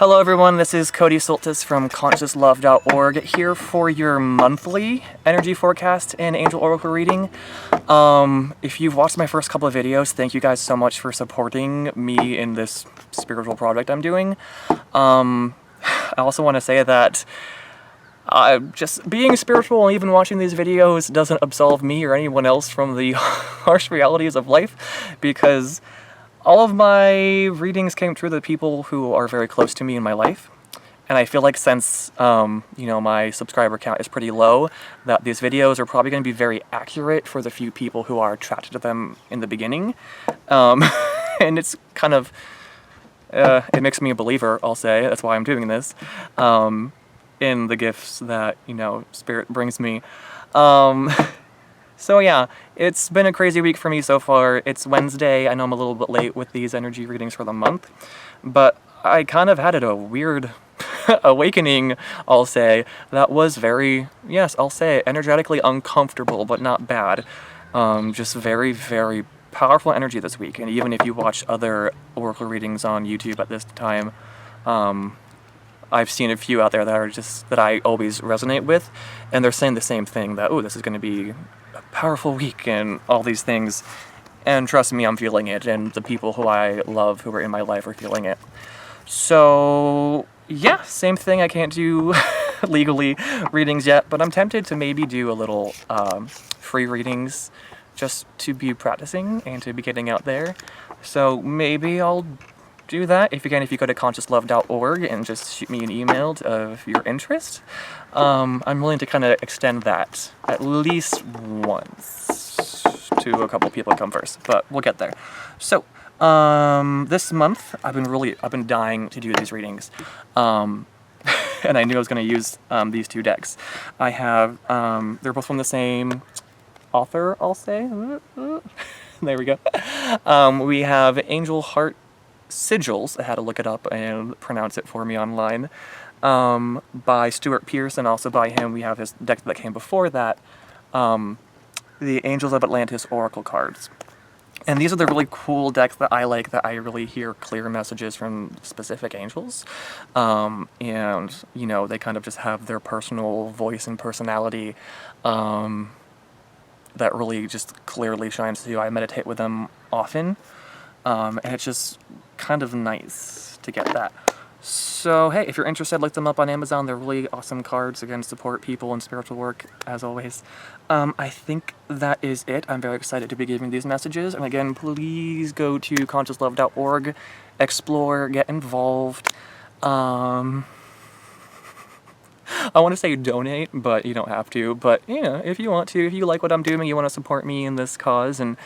Hello everyone, this is Cody Soltis from ConsciousLove.org here for your monthly energy forecast and angel oracle reading. If you've watched my first couple of videos, thank you guys so much for supporting me in this spiritual project I'm doing. I also want to say that just being spiritual and even watching these videos doesn't absolve me or anyone else from the harsh realities of life, because all of my readings came through the people who are very close to me in my life. And I feel like since, my subscriber count is pretty low, that these videos are probably going to be very accurate for the few people who are attracted to them in the beginning. And it's kind of, it makes me a believer, I'll say. That's why I'm doing this. In the gifts that, Spirit brings me. So yeah, it's been a crazy week for me so far. It's Wednesday. I know I'm a little bit late with these energy readings for the month, but I kind of had a weird awakening, I'll say, that was very, yes, I'll say, energetically uncomfortable, but not bad. Just very, very powerful energy this week. And even if you watch other oracle readings on YouTube at this time, I've seen a few out there that are that I always resonate with, and they're saying the same thing, that, oh, this is going to be a powerful week and all these things. And trust me, I'm feeling it, and the people who I love who are in my life are feeling it. So yeah, same thing. I can't do legally readings yet, but I'm tempted to maybe do a little free readings just to be practicing and to be getting out there. So maybe I'll do that. If you go to ConsciousLove.org and just shoot me an email of your interest. I'm willing to kind of extend that at least once to a couple people come first, but we'll get there. So this month I've been dying to do these readings, and I knew I was going to use these two decks. I have they're both from the same author, I'll say. There we go. We have Angel Heart Sigils. I had to look it up and pronounce it for me online, by Stuart Pearce, and also by him we have his deck that came before that, the Angels of Atlantis Oracle cards. And these are the really cool decks that I like, that I really hear clear messages from specific angels, and they kind of just have their personal voice and personality that really just clearly shines through. I meditate with them often, and it's just kind of nice to get that. So hey, if you're interested, look them up on Amazon. They're really awesome cards. Again, support people in spiritual work, as always. I think that is it. I'm very excited to be giving these messages. And again, please go to ConsciousLove.org, explore, get involved. I want to say donate, but you don't have to. But, if you want to, if you like what I'm doing, you want to support me in this cause, and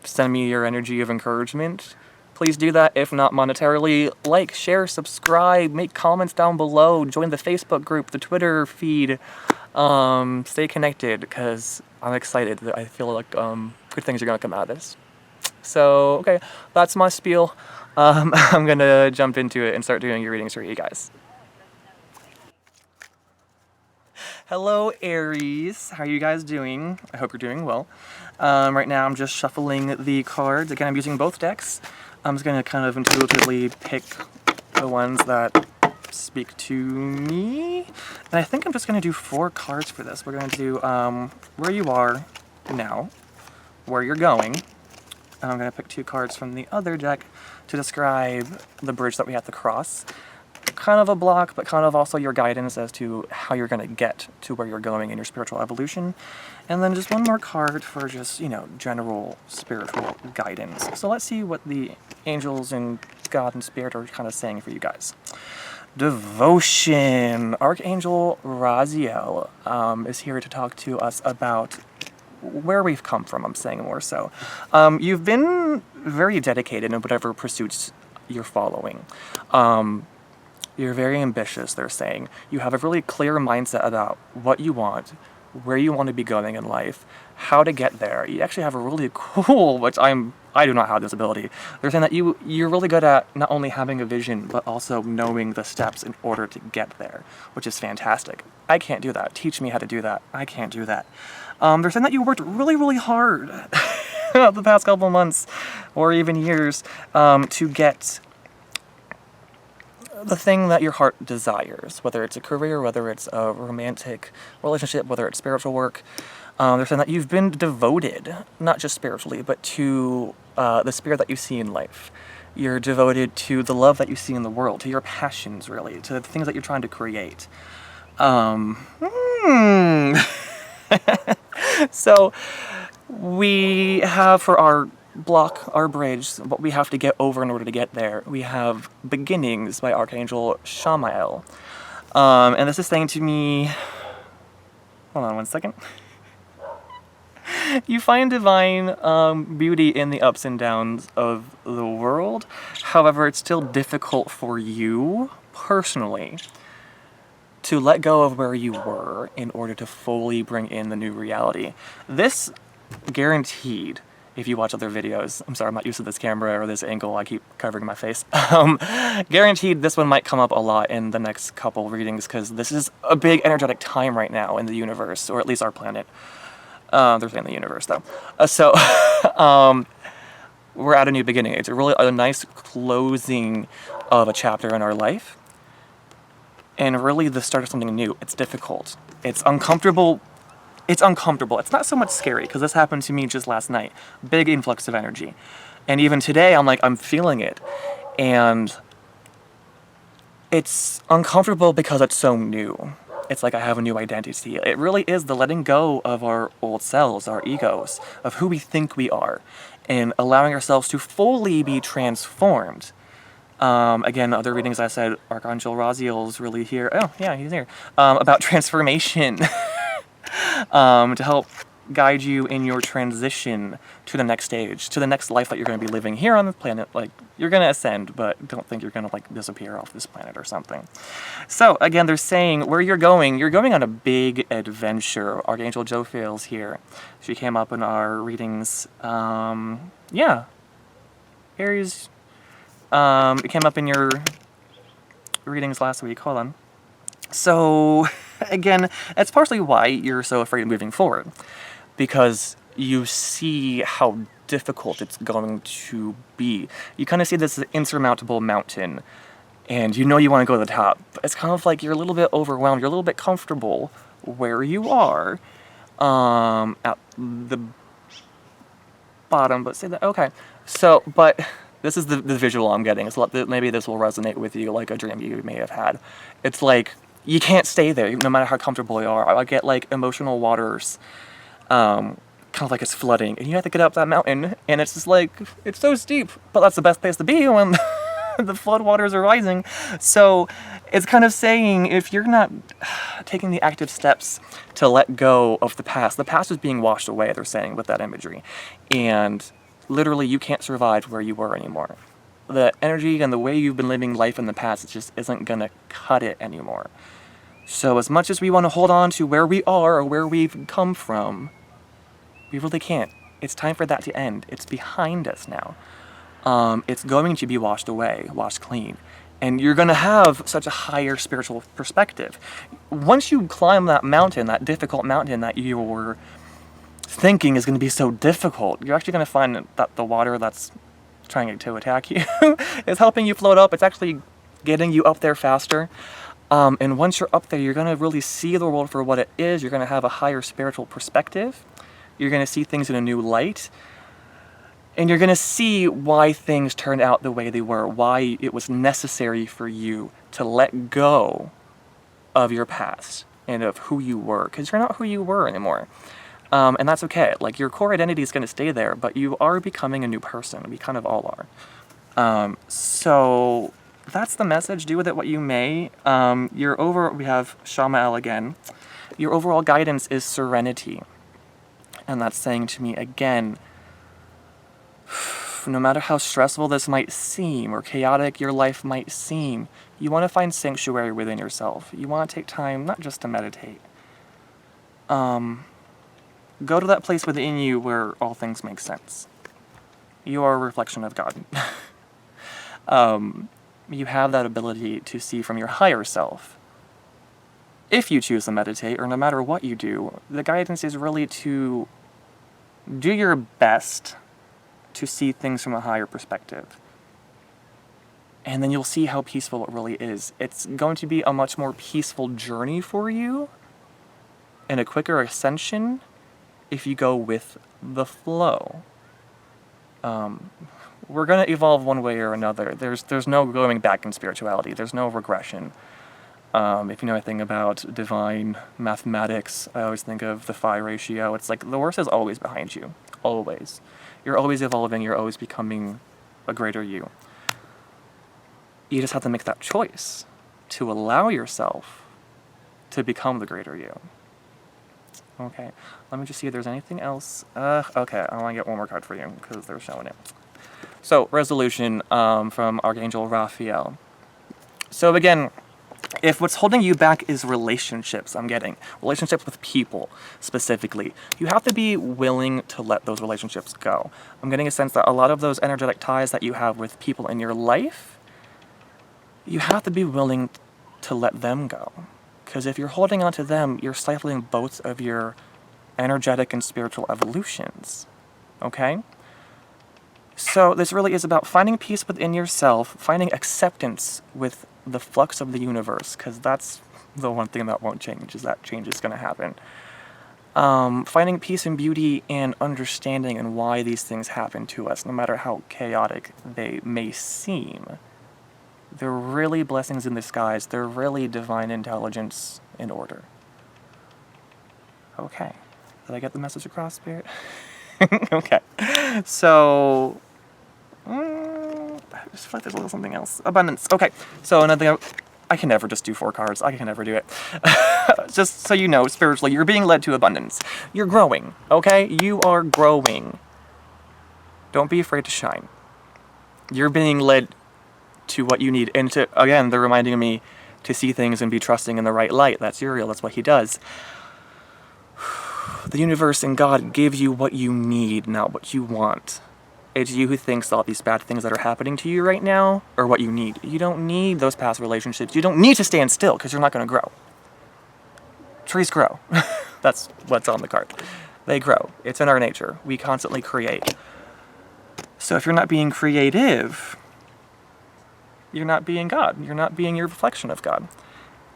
send me your energy of encouragement, please do that. If not monetarily, like, share, subscribe, make comments down below, join the Facebook group, the Twitter feed, stay connected, because I'm excited. I feel like good things are going to come out of this. So, okay, that's my spiel. I'm going to jump into it and start doing your readings for you guys. Hello, Aries. How are you guys doing? I hope you're doing well. Right now I'm just shuffling the cards. Again, I'm using both decks. I'm just going to kind of intuitively pick the ones that speak to me. And I think I'm just going to do 4 cards for this. We're going to do where you are now, where you're going. And I'm going to pick 2 cards from the other deck to describe the bridge that we have to cross. Kind of a block, but kind of also your guidance as to how you're going to get to where you're going in your spiritual evolution. And then just one more card for just, general spiritual guidance. So let's see what the angels and God and Spirit are kind of saying for you guys. Devotion. Archangel Raziel is here to talk to us about where we've come from, I'm saying more so. You've been very dedicated in whatever pursuits you're following. You're very ambitious, they're saying. You have a really clear mindset about what you want, where you want to be going in life, how to get there. You actually have a really cool, which I do not have this ability. They're saying that you're really good at not only having a vision, but also knowing the steps in order to get there, which is fantastic. I can't do that. Teach me how to do that. I can't do that. They're saying that you worked really, really hard the past couple months, or even years, to get the thing that your heart desires, whether it's a career, whether it's a romantic relationship, whether it's spiritual work. They're saying that you've been devoted, not just spiritually, but to the spirit that you see in life. You're devoted to the love that you see in the world, to your passions, really, to the things that you're trying to create. So we have for our block, our bridge, what we have to get over in order to get there. We have Beginnings by Archangel Shamael. And this is saying to me, hold on one second. You find divine beauty in the ups and downs of the world. However, it's still difficult for you, personally, to let go of where you were in order to fully bring in the new reality. This, guaranteed, if you watch other videos, I'm sorry, I'm not used to this camera or this angle, I keep covering my face. Guaranteed this one might come up a lot in the next couple readings, because this is a big energetic time right now in the universe, or at least our planet. They're saying the universe, though. We're at a new beginning. It's really a nice closing of a chapter in our life. And really the start of something new. It's difficult. It's uncomfortable. It's uncomfortable. It's not so much scary, because this happened to me just last night. Big influx of energy. And even today, I'm feeling it. And it's uncomfortable because it's so new. It's like I have a new identity. It really is the letting go of our old selves, our egos, of who we think we are, and allowing ourselves to fully be transformed. Again, other readings I said, Archangel Raziel's really here. Oh, yeah, he's here. About transformation. To help guide you in your transition to the next stage, to the next life that you're going to be living here on the planet. Like, you're going to ascend, but don't think you're going to, like, disappear off this planet or something. So, again, they're saying where you're going on a big adventure. Archangel Jophiel's here. She came up in our readings. Yeah. Aries. It came up in your readings last week. Hold on. So, again, that's partially why you're so afraid of moving forward. Because you see how difficult it's going to be. You kind of see this insurmountable mountain, and you know you want to go to the top. But it's kind of like you're a little bit overwhelmed. You're a little bit comfortable where you are at the bottom. But say that, okay. So, but this is the visual I'm getting. So maybe this will resonate with you like a dream you may have had. It's like, you can't stay there, no matter how comfortable you are. I get like emotional waters, kind of like it's flooding, and you have to get up that mountain, and it's just like, it's so steep, but that's the best place to be when the flood waters are rising. So it's kind of saying, if you're not taking the active steps to let go of the past is being washed away, they're saying with that imagery, and literally you can't survive where you were anymore. The energy and the way you've been living life in the past, it just isn't gonna cut it anymore. So as much as we want to hold on to where we are or where we've come from, we really can't. It's time for that to end. It's behind us now. It's going to be washed away, washed clean. And you're gonna have such a higher spiritual perspective. Once you climb that mountain, that difficult mountain that you were thinking is gonna be so difficult, you're actually gonna find that the water that's trying to attack you is helping you float up. It's actually getting you up there faster. And once you're up there, you're going to really see the world for what it is. You're going to have a higher spiritual perspective. You're going to see things in a new light. And you're going to see why things turned out the way they were, why it was necessary for you to let go of your past and of who you were, because you're not who you were anymore. And that's okay. Like, your core identity is going to stay there, but you are becoming a new person. We kind of all are. So that's the message. Do with it what you may. We have Shamael again. Your overall guidance is serenity. And that's saying to me again, no matter how stressful this might seem or chaotic your life might seem, you want to find sanctuary within yourself. You want to take time not just to meditate. Go to that place within you where all things make sense. You are a reflection of God. You have that ability to see from your higher self. If you choose to meditate, or no matter what you do, the guidance is really to do your best to see things from a higher perspective. and then you'll see how peaceful it really is. It's going to be a much more peaceful journey for you and a quicker ascension if you go with the flow. We're going to evolve one way or another. There's no going back in spirituality. There's no regression. If you know anything about divine mathematics, I always think of the phi ratio. It's like the worst is always behind you. Always. You're always evolving. You're always becoming a greater you. You just have to make that choice to allow yourself to become the greater you. Okay, let me just see if there's anything else. Okay, I want to get one more card for you because they're showing it. So, resolution from Archangel Raphael. So again, if what's holding you back is relationships, I'm getting relationships with people specifically, you have to be willing to let those relationships go. I'm getting a sense that a lot of those energetic ties that you have with people in your life, you have to be willing to let them go. Because if you're holding on to them, you're stifling both of your energetic and spiritual evolutions. Okay? So this really is about finding peace within yourself, finding acceptance with the flux of the universe, because that's the one thing that won't change, is that change is going to happen. Finding peace and beauty and understanding and why these things happen to us, no matter how chaotic they may seem. They're really blessings in disguise. They're really divine intelligence in order. Okay. Did I get the message across, Spirit? Okay. So, I just feel like there's a little something else. Abundance. Okay. So another thing, I can never just do 4 cards. I can never do it. Just so you know, spiritually, you're being led to abundance. You're growing, okay? You are growing. Don't be afraid to shine. You're being led to what you need. And to, again, they're reminding me to see things and be trusting in the right light. That's Uriel. That's what he does. The universe and God gives you what you need, not what you want. It's you who thinks all these bad things that are happening to you right now are what you need. You don't need those past relationships. You don't need to stand still because you're not going to grow. Trees grow. That's what's on the card. They grow. It's in our nature. We constantly create. So if you're not being creative, you're not being God. You're not being your reflection of God.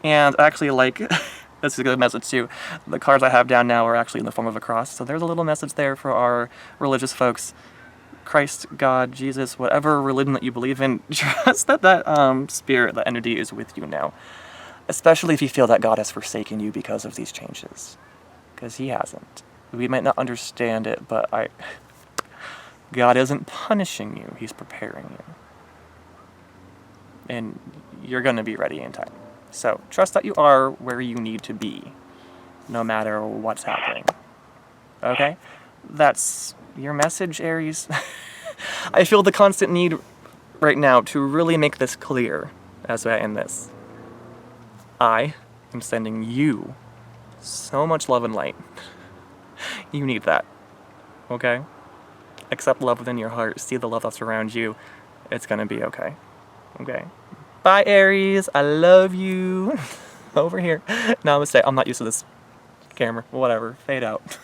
And actually, like, this is a good message too. The cards I have down now are actually in the form of a cross. So there's a little message there for our religious folks. Christ, God, Jesus, whatever religion that you believe in, trust that that spirit, that entity is with you now. Especially if you feel that God has forsaken you because of these changes. Because he hasn't. We might not understand it, but God isn't punishing you. He's preparing you. And you're going to be ready in time. So trust that you are where you need to be, no matter what's happening. Okay? That's your message, Aries. I feel the constant need right now to really make this clear as I end this. I am sending you so much love and light. You need that. Okay? Accept love within your heart. See the love that's around you. It's going to be okay. Okay. Bye, Aries. I love you. Over here. Namaste. I'm not used to this camera. Whatever. Fade out.